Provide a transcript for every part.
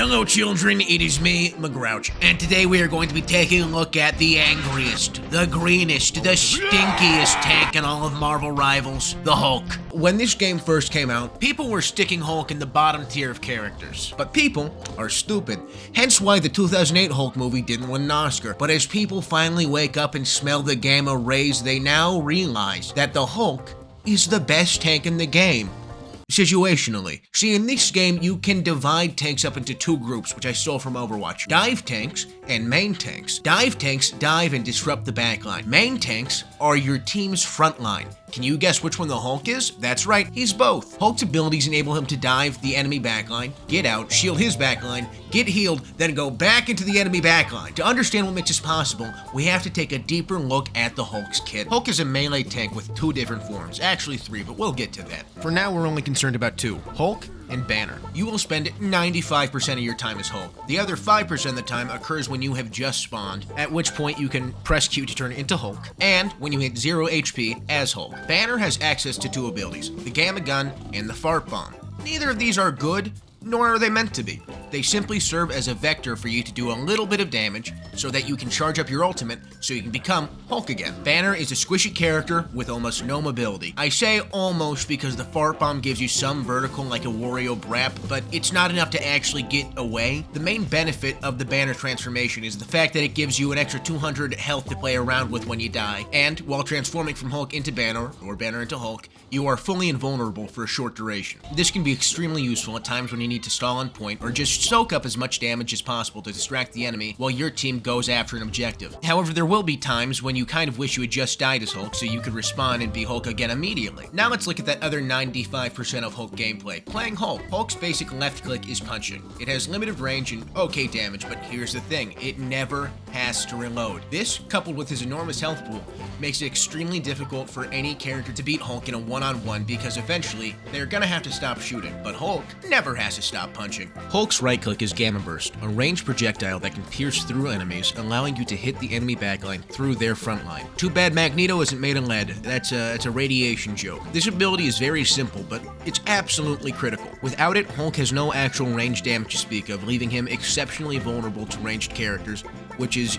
Hello children, it is me, McGrouch, and today we are going to be taking a look at the angriest, the greenest, the stinkiest tank in all of Marvel Rivals, the Hulk. When this game first came out, people were sticking Hulk in the bottom tier of characters. But people are stupid, hence why the 2008 Hulk movie didn't win an Oscar. But as people finally wake up and smell the gamma rays, they now realize that the Hulk is the best tank in the game. Situationally. See, in this game, you can divide tanks up into two groups, which I stole from Overwatch. Dive tanks and main tanks. Dive tanks dive and disrupt the backline. Main tanks are your team's front line. Can you guess which one the Hulk is? That's right, he's both. Hulk's abilities enable him to dive the enemy backline, get out, shield his backline, get healed, then go back into the enemy backline. To understand what makes this possible, we have to take a deeper look at the Hulk's kit. Hulk is a melee tank with two different forms, actually three, but we'll get to that. For now, we're only concerned about two, Hulk and Banner. You will spend 95% of your time as Hulk. The other 5% of the time occurs when you have just spawned, at which point you can press Q to turn into Hulk, and when you hit 0 HP as Hulk. Banner has access to two abilities, the Gamma Gun and the Fart Bomb. Neither of these are good, nor are they meant to be. They simply serve as a vector for you to do a little bit of damage so that you can charge up your ultimate so you can become Hulk again. Banner is a squishy character with almost no mobility. I say almost because the Fart Bomb gives you some vertical like a Wario Brap, but it's not enough to actually get away. The main benefit of the Banner transformation is the fact that it gives you an extra 200 health to play around with when you die, and while transforming from Hulk into Banner, or Banner into Hulk, you are fully invulnerable for a short duration. This can be extremely useful at times when you need to stall on point or just soak up as much damage as possible to distract the enemy while your team goes after an objective. However, there will be times when you kind of wish you had just died as Hulk so you could respawn and be Hulk again immediately. Now let's look at that other 95% of Hulk gameplay. Playing Hulk. Hulk's basic left click is punching. It has limited range and okay damage, but here's the thing, it never has to reload. This, coupled with his enormous health pool, makes it extremely difficult for any character to beat Hulk in a one-on-one because eventually they're gonna have to stop shooting, but Hulk never has to stop punching. Hulk's right click is Gamma Burst, a ranged projectile that can pierce through enemies, allowing you to hit the enemy backline through their front line. Too bad Magneto isn't made of lead. That's a radiation joke. This ability is very simple, but it's absolutely critical. Without it, Hulk has no actual range damage to speak of, leaving him exceptionally vulnerable to ranged characters, which is,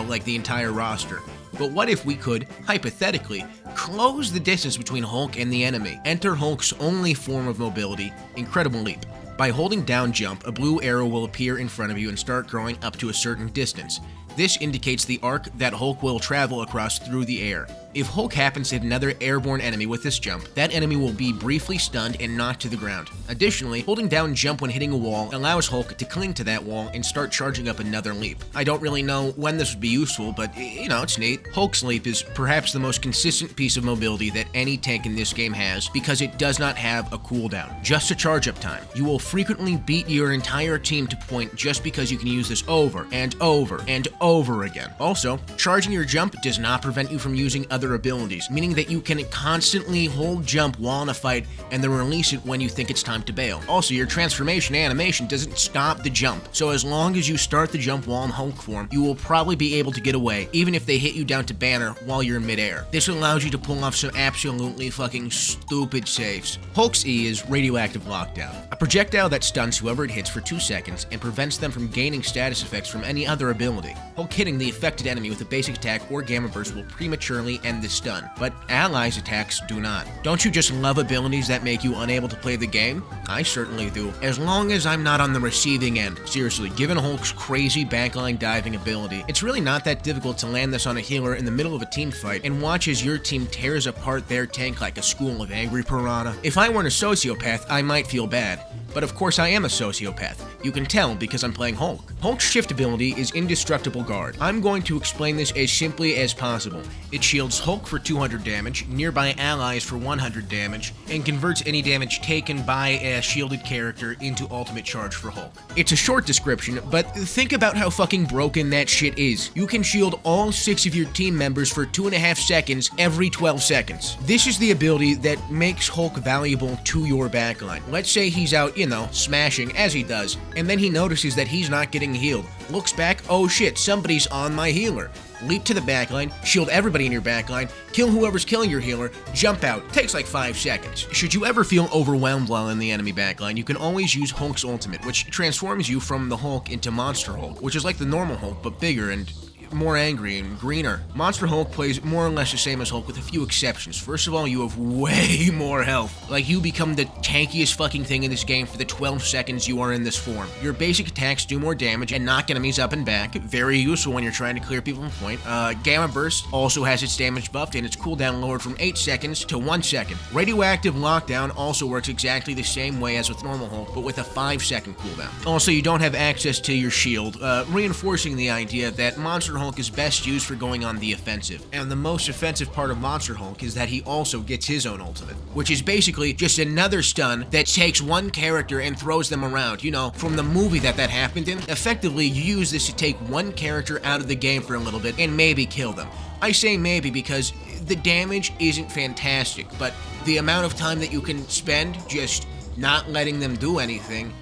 like the entire roster. But what if we could, hypothetically, close the distance between Hulk and the enemy? Enter Hulk's only form of mobility, Incredible Leap. By holding down jump, a blue arrow will appear in front of you and start growing up to a certain distance. This indicates the arc that Hulk will travel across through the air. If Hulk happens to hit another airborne enemy with this jump, that enemy will be briefly stunned and knocked to the ground. Additionally, holding down jump when hitting a wall allows Hulk to cling to that wall and start charging up another leap. I don't really know when this would be useful, but it's neat. Hulk's leap is perhaps the most consistent piece of mobility that any tank in this game has because it does not have a cooldown, just a charge up time. You will frequently beat your entire team to point just because you can use this over and over and over again. Also, charging your jump does not prevent you from using other abilities, meaning that you can constantly hold jump while in a fight and then release it when you think it's time to bail. Also, your transformation animation doesn't stop the jump, so as long as you start the jump while in Hulk form, you will probably be able to get away, even if they hit you down to Banner while you're in midair. This allows you to pull off some absolutely fucking stupid saves. Hulk's E is Radioactive Lockdown, a projectile that stuns whoever it hits for 2 seconds and prevents them from gaining status effects from any other ability. Hulk hitting the affected enemy with a basic attack or Gamma Burst will prematurely end the stun, but allies' attacks do not. Don't you just love abilities that make you unable to play the game? I certainly do, as long as I'm not on the receiving end. Seriously, given Hulk's crazy backline diving ability, it's really not that difficult to land this on a healer in the middle of a team fight and watch as your team tears apart their tank like a school of angry piranha. If I weren't a sociopath, I might feel bad. But of course I am a sociopath. You can tell because I'm playing Hulk. Hulk's shift ability is Indestructible Guard. I'm going to explain this as simply as possible. It shields Hulk for 200 damage, nearby allies for 100 damage, and converts any damage taken by a shielded character into ultimate charge for Hulk. It's a short description, but think about how fucking broken that shit is. You can shield all 6 of your team members for 2.5 seconds every 12 seconds. This is the ability that makes Hulk valuable to your backline. Let's say he's out, smashing as he does, and then he notices that he's not getting healed. Looks back, oh shit, somebody's on my healer. leap to the backline, shield everybody in your backline, kill whoever's killing your healer, jump out. Takes like 5 seconds. Should you ever feel overwhelmed while in the enemy backline, you can always use Hulk's ultimate, which transforms you from the Hulk into Monster Hulk, which is like the normal Hulk, but bigger and more angry and greener. Monster Hulk plays more or less the same as Hulk with a few exceptions. First of all, you have way more health. Like, you become the tankiest fucking thing in this game for the 12 seconds you are in this form. Your basic attacks do more damage and knock enemies up and back. Very useful when you're trying to clear people from point. Gamma Burst also has its damage buffed and its cooldown lowered from 8 seconds to 1 second. Radioactive Lockdown also works exactly the same way as with normal Hulk, but with a 5-second cooldown. Also, you don't have access to your shield, reinforcing the idea that Monster Hulk is best used for going on the offensive. And the most offensive part of Monster Hulk is that he also gets his own ultimate, which is basically just another stun that takes one character and throws them around. You know, from the movie that happened in, effectively you use this to take one character out of the game for a little bit and maybe kill them. I say maybe because the damage isn't fantastic, but the amount of time that you can spend just not letting them do anything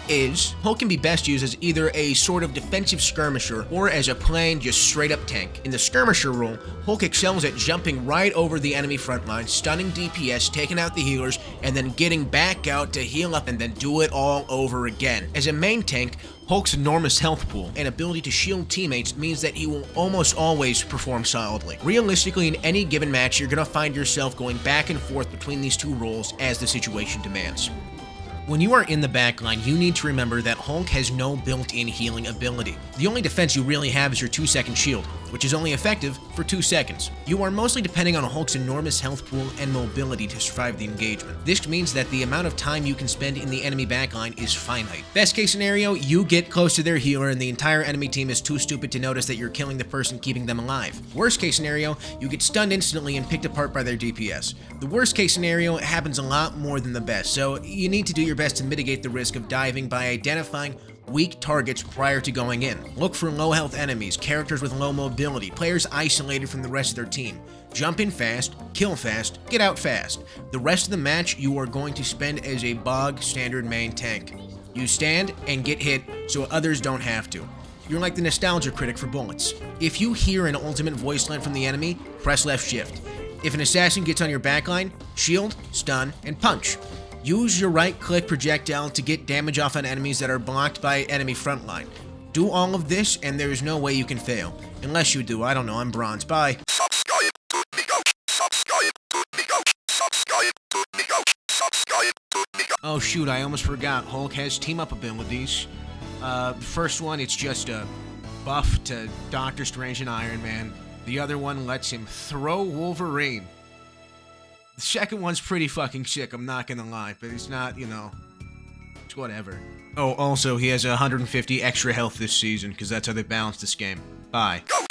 is. Hulk can be best used as either a sort of defensive skirmisher or as a plain, just straight up tank. In the skirmisher role, Hulk excels at jumping right over the enemy front line, stunning DPS, taking out the healers, and then getting back out to heal up and then do it all over again. As a main tank, Hulk's enormous health pool and ability to shield teammates means that he will almost always perform solidly. Realistically, in any given match, you're gonna find yourself going back and forth between these two roles as the situation demands. When you are in the backline, you need to remember that Hulk has no built-in healing ability. The only defense you really have is your 2-second shield, which is only effective for 2 seconds. You are mostly depending on Hulk's enormous health pool and mobility to survive the engagement. This means that the amount of time you can spend in the enemy backline is finite. Best case scenario, you get close to their healer and the entire enemy team is too stupid to notice that you're killing the person keeping them alive. Worst case scenario, you get stunned instantly and picked apart by their DPS. The worst case scenario happens a lot more than the best, so you need to do your best to mitigate the risk of diving by identifying weak targets prior to going in. Look for low health enemies, characters with low mobility, players isolated from the rest of their team. Jump in fast, kill fast, get out fast. The rest of the match you are going to spend as a bog standard main tank. You stand and get hit so others don't have to. You're like the nostalgia critic for bullets. If you hear an ultimate voice line from the enemy, press left shift. If an assassin gets on your backline, shield, stun, and punch. Use your right-click projectile to get damage off on enemies that are blocked by enemy frontline. Do all of this, and there is no way you can fail. Unless you do, I don't know, I'm bronze. Bye. Subscribe to me, go. Subscribe to me, go. Subscribe to me, go. Subscribe to me, go. Oh shoot, I almost forgot. Hulk has team-up abilities. The first one, it's just a buff to Doctor Strange and Iron Man. The other one lets him throw Wolverine. The second one's pretty fucking sick, I'm not gonna lie, but it's not, you know, it's whatever. Oh, also, he has 150 extra health this season, because that's how they balance this game. Bye. Go.